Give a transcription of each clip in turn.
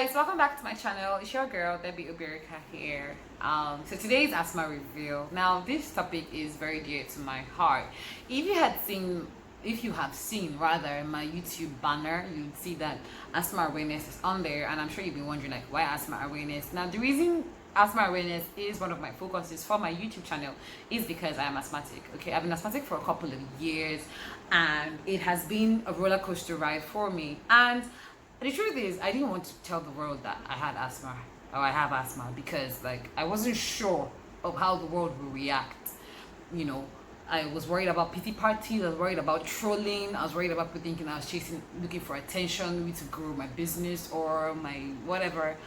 guys, welcome back to my channel. It's your girl Debbie Ubirika here. So today's asthma reveal. Now this topic is very dear to my heart. If you have seen rather my YouTube banner, you'd see that asthma awareness is on there, and I'm sure you've been wondering like why asthma awareness. Now the reason asthma awareness is one of my focuses for my YouTube channel is because I am asthmatic. Okay, I've been asthmatic for a couple of years, and it has been a roller coaster ride for me. And the truth is, I didn't want to tell the world that I had asthma or I have asthma because like I wasn't sure of how the world will react. You know, I was worried about pity parties, I was worried about trolling, I was worried about people thinking I was looking for attention, maybe to grow my business or my whatever.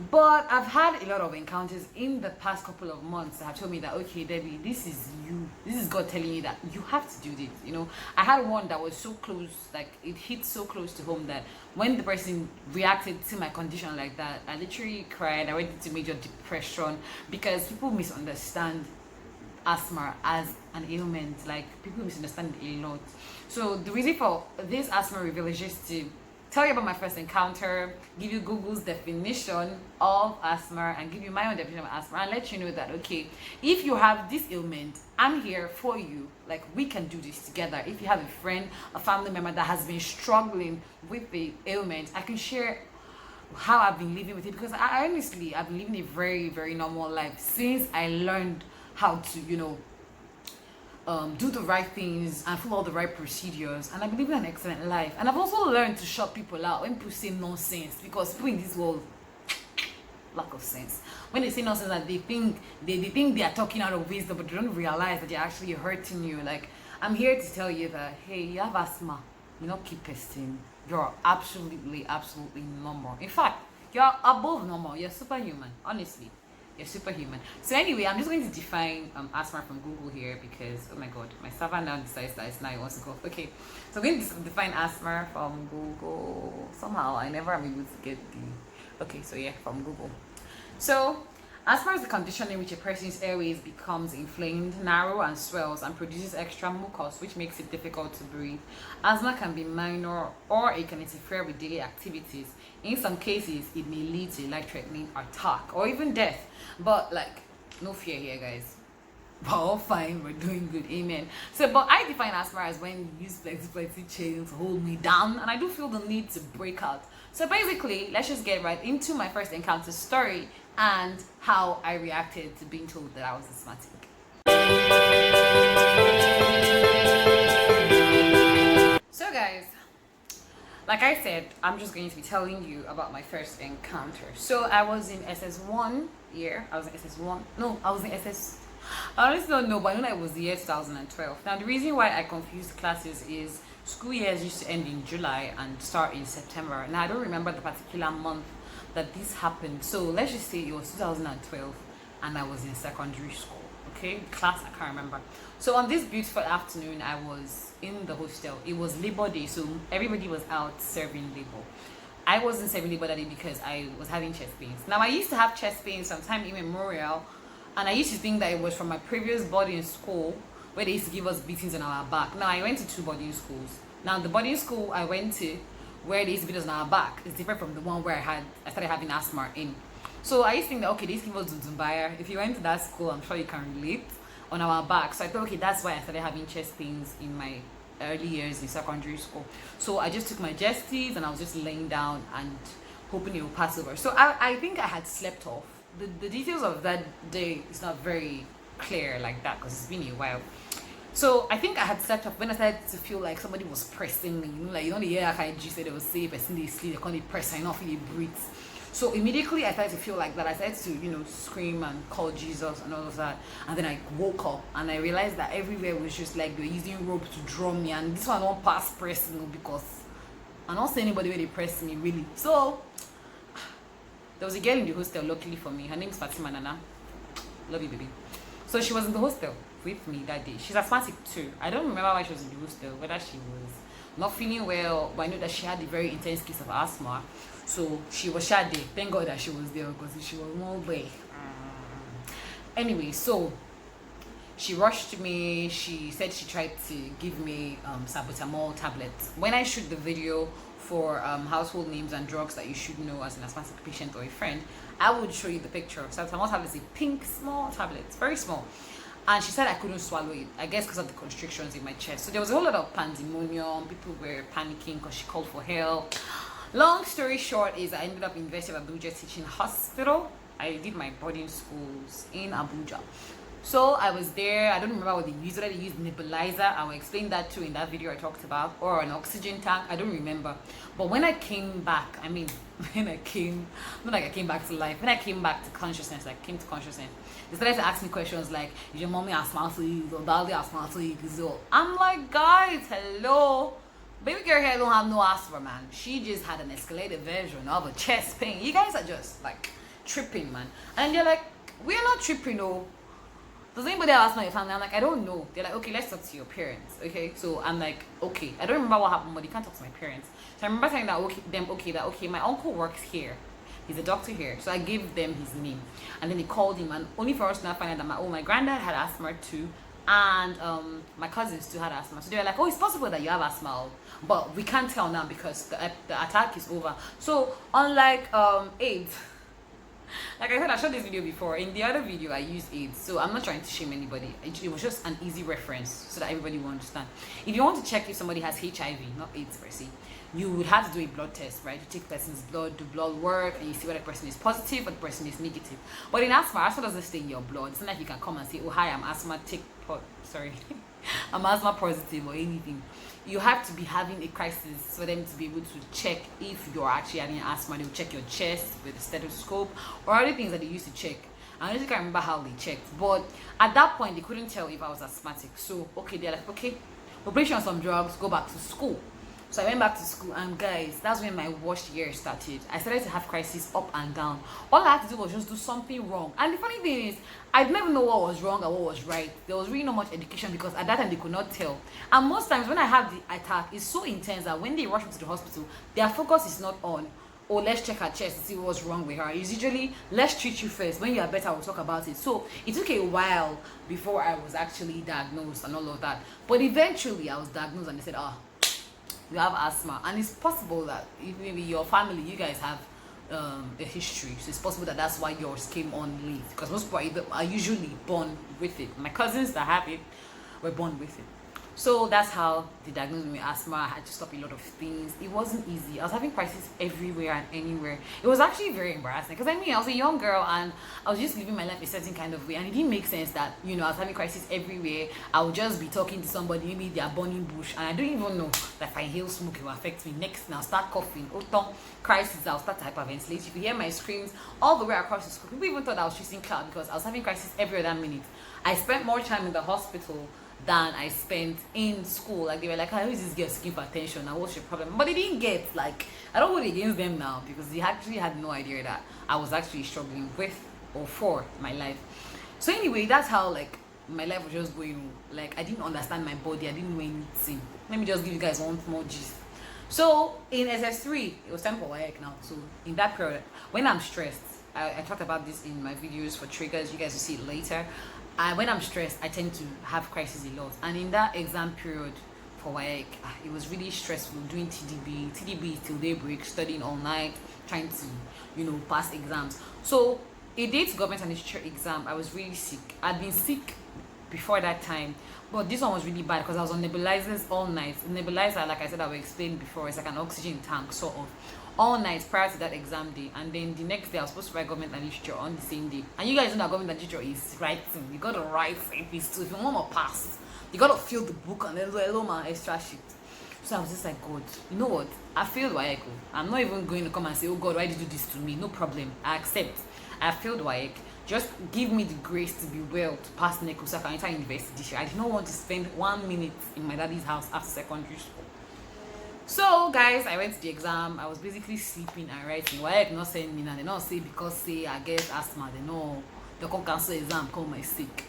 But I've had a lot of encounters in the past couple of months that have told me that, okay, Debbie, this is you. This is God telling you that you have to do this. You know, I had one that was so close, like it hit so close to home that when the person reacted to my condition like that, I literally cried. I went into major depression because people misunderstand asthma as an ailment. Like people misunderstand it a lot. So the reason for this asthma reveal is just to tell you about my first encounter, give you Google's definition of asthma, and give you my own definition of asthma, and let you know that, okay, if you have this ailment, I'm here for you. Like, we can do this together. If you have a friend, a family member that has been struggling with the ailment, I can share how I've been living with it, because I honestly, I've been living a very, very normal life since I learned how to, do the right things and follow all the right procedures, and I believe in an excellent life. And I've also learned to shut people out when people say nonsense, because people in this world lack of sense. When they say nonsense, that they think they are talking out of wisdom, but they don't realize that they're actually hurting you. Like, I'm here to tell you that, hey, you have asthma, you not keep pesting. You're absolutely normal. In fact, you're above normal. You're superhuman, honestly. You're superhuman. So anyway, I'm just going to define asthma from Google here, because oh my god, my server now decides that it's now it wants to go. Okay, so I'm going to define asthma from Google. Somehow I never am able to get the from Google. So asthma is the condition in which a person's airways becomes inflamed, narrow, and swells, and produces extra mucus, which makes it difficult to breathe. Asthma can be minor, or it can interfere with daily activities. In some cases, it may lead to life-threatening attack or even death. But like, no fear here, guys. We're all fine. We're doing good. Amen. So, but I define asthma as when you use flexi chains to hold me down, and I do feel the need to break out. So basically, let's just get right into my first encounter story and how I reacted to being told that I was asthmatic. So guys, like I said, I'm just going to be telling you about my first encounter. So I was in SS1 year. I was in SS1. No, I was in SS. I honestly don't know, but I know that it was the year 2012. Now the reason why I confused classes is school years used to end in July and start in September. Now I don't remember the particular month that this happened. So let's just say it was 2012 and I was in secondary school. Okay, class I can't remember. So on this beautiful afternoon, I was in the hostel. It was Labor Day, so everybody was out serving labor. I wasn't serving labor that day because I was having chest pains. Now I used to have chest pains sometime immemorial, and I used to think that it was from my previous boarding school where they used to give us beatings on our back. Now I went to 2 boarding schools. Now the boarding school I went to where they used to beat us on our back is different from the one where I started having asthma in. So I used to think that, okay, these people do Zumbaya. If you went to that school, I'm sure you can relate, on our back. So I thought, okay, that's why I started having chest pains in my early years in secondary school. So I just took my Gesties and I was just laying down and hoping it would pass over. So I think I had slept off. The details of that day is not very clear like that because it's been a while. So I think I had slept off when I started to feel like somebody was pressing me. The year I said they would say person they sleep, they can't press, I not feel it breathes. So immediately I started to feel like that. I started to, scream and call Jesus and all of that. And then I woke up and I realized that everywhere was just like they were using rope to draw me. And this one won't pass pressing because I don't see anybody where they press me really. So there was a girl in the hostel, luckily for me. Her name is Fatima Nana. Love you, baby. So she was in the hostel with me that day. She's asthmatic too. I don't remember why she was in the hostel, whether she was not feeling well, but I know that she had a very intense case of asthma. So she was shady. Thank God that she was there because she was no way. Anyway, so She rushed me. She said she tried to give me salbutamol tablets. When I shoot the video for household names and drugs that you should know as an asthmatic patient or a friend, I would show you the picture. Salbutamol tablets, a pink small tablets, very small. And she said I couldn't swallow it, I guess because of the constrictions in my chest. So there was a whole lot of pandemonium. People were panicking because she called for help. Long story short is I ended up in University of Abuja Teaching Hospital. I did my boarding schools in Abuja. So I was there. I don't remember what they used. Whether they used nebulizer, I will explain that too in that video I talked about, or an oxygen tank. I don't remember. But when I came back, I mean, not like I came back to life. When I came back to consciousness, they started to ask me questions like, "Is your mommy asthmatic? Or daddy asthmatic?" So I'm like, guys, hello. Baby girl here don't have no asthma, man. She just had an escalated version of a chest pain. You guys are just like tripping, man. And they're like, we're not tripping, no. Does anybody have asthma in your family? I'm like, I don't know. They're like, okay, let's talk to your parents. Okay, so I'm like, okay, I don't remember what happened, but you can't talk to my parents. So I remember telling that my uncle works here. He's a doctor here. So I gave them his name, and then they called him, and only for us to now find out that my granddad had asthma too, and my cousins too had asthma. So they were like, oh, it's possible that you have asthma, but we can't tell now because the attack is over. So unlike AIDS. Like I said, I showed this video before. In the other video, I used AIDS, so I'm not trying to shame anybody. It was just an easy reference so that everybody will understand. If you want to check if somebody has HIV, not AIDS per se, you would have to do a blood test, right? You take the person's blood, do blood work, and you see whether the person is positive or the person is negative. But in asthma doesn't stay in your blood. It's not like you can come and say, oh, hi, I'm asthmatic, I'm asthma positive or anything. You have to be having a crisis for them to be able to check if you're actually having asthma. They will check your chest with a stethoscope or other things that they used to check. I honestly can't remember how they checked, but at that point they couldn't tell if I was asthmatic. So okay, they're like, okay, we'll place you on some drugs, go back to school. So I went back to school, and guys, that's when my worst year started. I started to have crises up and down. All I had to do was just do something wrong. And the funny thing is, I never know what was wrong and what was right. There was really not much education because at that time they could not tell. And most times when I have the attack, it's so intense that when they rush me to the hospital, their focus is not on, oh, let's check her chest to see what's wrong with her. It's usually, let's treat you first. When you are better, we'll talk about it. So it took a while before I was actually diagnosed and all of that. But eventually I was diagnosed and they said, you have asthma, and it's possible that if maybe your family, you guys have a history, so it's possible that that's why yours came on late, because most people are usually born with it. My cousins that have it were born with it. So that's how they diagnosed me with asthma. I had to stop a lot of things. It wasn't easy. I was having crises everywhere and anywhere. It was actually very embarrassing because I was a young girl and I was just living my life a certain kind of way, and it didn't make sense that, I was having crises everywhere. I would just be talking to somebody, maybe they are burning bush, and I don't even know that if I inhale smoke it will affect me. Next thing I'll start coughing. Crisis, I'll start to hyperventilate. You could hear my screams all the way across the school. People even thought I was chasing cloud because I was having crisis every other minute. I spent more time in the hospital than I spent in school. Like, they were like, how is this girl seeking for attention and what's your problem? But they didn't get, like, I don't hold it against them now because they actually had no idea that I was actually struggling with or for my life. So anyway, that's how, like, my life was just going. Like, I didn't understand my body. I didn't know anything. Let me just give you guys one more gist. So in SS3, it was time for WAEC now. So in that period, when I'm stressed, I talked about this in my videos for triggers. You guys will see it later. When I'm stressed, I tend to have crises a lot. And in that exam period for WAEC, it was really stressful doing TDB till daybreak, studying all night, trying to, pass exams. So a day to government and literature exam, I was really sick. I'd been sick before that time, but this one was really bad because I was on nebulizers all night. Nebulizer, like I said, I will explain before, it's like an oxygen tank, sort of. All night prior to that exam day, and then the next day I was supposed to write government and literature on the same day. And you guys know that government and literature is writing. You gotta write a piece too. If you want to pass, you gotta fill the book and then do my extra shit. So I was just like, God, you know what? I failed WAEC. I'm not even going to come and say, oh God, why did you do this to me? No problem. I accept. I failed WAEC. Just give me the grace to be well to pass NECO so I can enter university this year. I did not want to spend 1 minute in my daddy's house after secondary school. So guys, I went to the exam. I was basically sleeping and writing. Why not saying me now? They not say because say I get asthma. They know they come cancel exam, call my sick.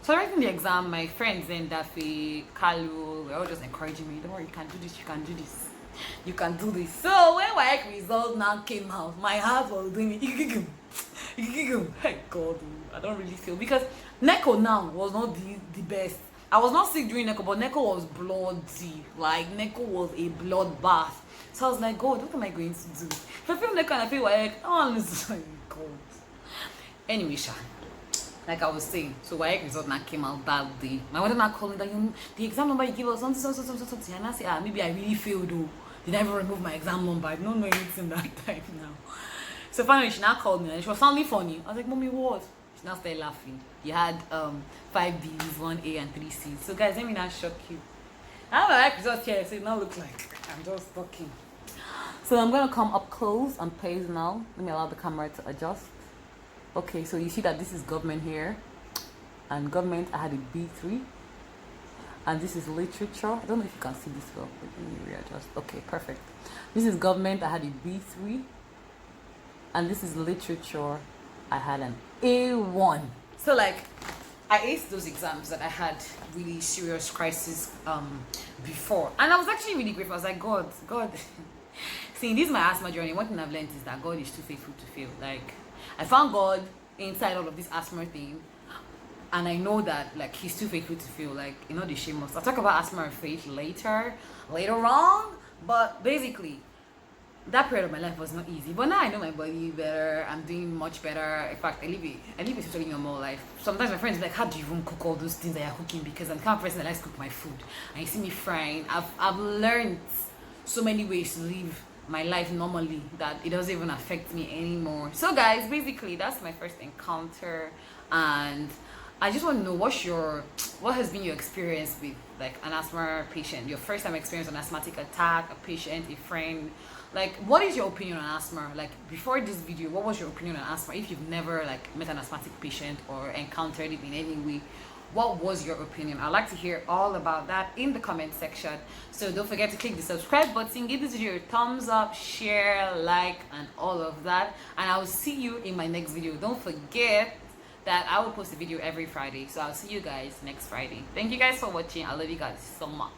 So writing the exam, my friends then Daffy, Kalu, were all just encouraging me. Don't worry, you can do this, you can do this. You can do this. So when my result now came out, my heart was doing it. Hey God, I don't really feel, because Neko now was not the best. I was not sick during Neko, but Neko was bloody. Like Neko was a bloodbath. So I was like, God, what am I going to do? If I feel Neko and I feel like, oh, honestly, God. Anyway, Sha, like I was saying, so my result now came out that day. My mother now called me that the exam number you give us something. And I say, maybe I really failed though. Did I ever remove my exam number? I don't know anything that time now. So finally she now called me and she was sounding funny. I was like, Mommy, what? She now started laughing. You had 5 B's, 1 A and 3 C's. So guys, let me not shock you. I have my results here, so it now look like I'm just talking. So I'm gonna come up close and pause now. Let me allow the camera to adjust. Okay, so you see that this is government here. And government, I had a B3. And this is literature. I don't know if you can see this well. Let me readjust. Okay, perfect. This is government, I had a B3. And this is literature, I had an A1. So like, I aced those exams that I had really serious crisis before. And I was actually really grateful. I was like, God. See, this is my asthma journey. One thing I've learned is that God is too faithful to fail. Like, I found God inside all of this asthma thing. And I know that like he's too faithful to fail. Like, you know, the shame of. I'll talk about asthma and faith later on. But basically, that period of my life was not easy, but now I know my body better. I'm doing much better. In fact, I live a totally normal life. Sometimes my friends be like, how do you even cook all those things that you're cooking? Because I'm the kind of person that likes to cook my food. And you see me frying. I've learned so many ways to live my life normally that it doesn't even affect me anymore. So guys, basically that's my first encounter, and I just want to know what has been your experience with like an asthma patient, your first time experience an asthmatic attack, a patient, a friend. Like, what is your opinion on asthma? Like, before this video, what was your opinion on asthma? If you've never like met an asthmatic patient or encountered it in any way, what was your opinion? I'd like to hear all about that in the comment section. So don't forget to click the subscribe button, give this video a thumbs up, share, like, and all of that. And I will see you in my next video. Don't forget that I will post a video every Friday. So I'll see you guys next Friday. Thank you guys for watching. I love you guys so much.